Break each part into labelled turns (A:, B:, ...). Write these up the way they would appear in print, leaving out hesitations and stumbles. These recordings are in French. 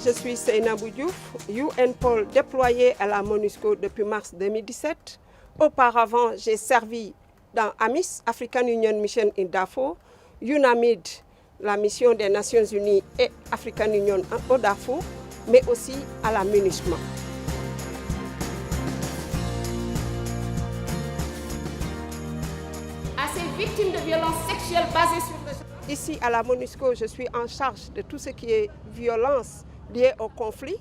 A: je suis Seynabou Diouf, UNPOL déployé à la MONUSCO depuis mars 2017. Auparavant, j'ai servi dans AMIS, African Union Mission in Darfour, UNAMID, la mission des Nations Unies et African Union au Darfour, mais aussi à la MINUSMA.
B: À ces victimes de violences sexuelles basées sur le genre.
A: Ici, à la MONUSCO, je suis en charge de tout ce qui est violence liée au conflit,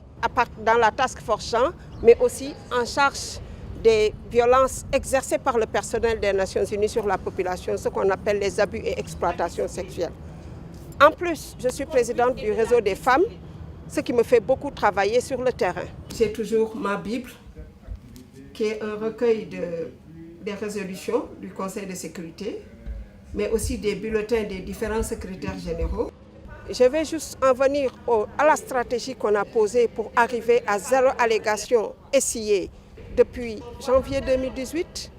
A: dans la task force Jean, mais aussi en charge des violences exercées par le personnel des Nations Unies sur la population, ce qu'on appelle les abus et exploitations sexuelles. En plus, je suis présidente du réseau des femmes, ce qui me fait beaucoup travailler sur le terrain. J'ai toujours ma Bible, qui est un recueil des résolutions du Conseil de sécurité, mais aussi des bulletins des différents secrétaires généraux. Je vais juste en venir à la stratégie qu'on a posée pour arriver à 0 allégation SIA depuis janvier 2018.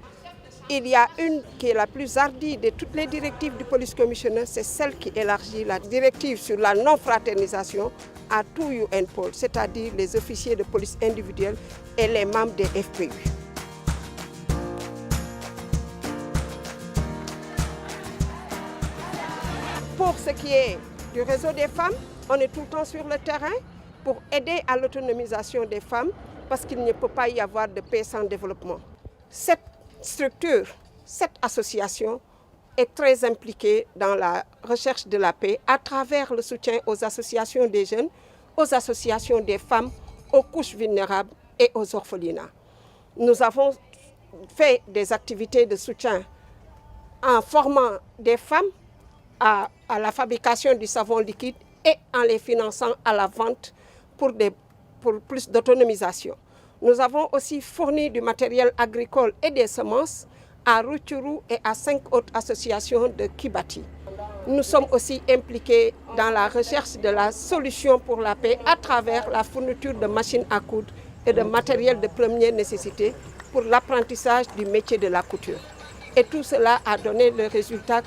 A: Il y a une qui est la plus hardie de toutes les directives du Police Commissioner, c'est celle qui élargit la directive sur la non-fraternisation à tout UNPOL, c'est-à-dire les officiers de police individuels et les membres des FPU. Pour ce qui est du réseau des femmes, on est tout le temps sur le terrain pour aider à l'autonomisation des femmes parce qu'il ne peut pas y avoir de paix sans développement. Cette structure, cette association est très impliquée dans la recherche de la paix à travers le soutien aux associations des jeunes, aux associations des femmes, aux couches vulnérables et aux orphelinats. Nous avons fait des activités de soutien en formant des femmes à la fabrication du savon liquide et en les finançant à la vente pour plus d'autonomisation. Nous avons aussi fourni du matériel agricole et des semences à Rutshuru et à 5 autres associations de Kibati. Nous sommes aussi impliqués dans la recherche de la solution pour la paix à travers la fourniture de machines à coudre et de matériel de première nécessité pour l'apprentissage du métier de la couture. Et tout cela a donné le résultat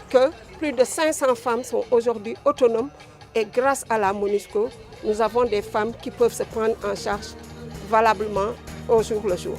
A: que plus de 500 femmes sont aujourd'hui autonomes et grâce à la MONUSCO, nous avons des femmes qui peuvent se prendre en charge valablement au jour le jour.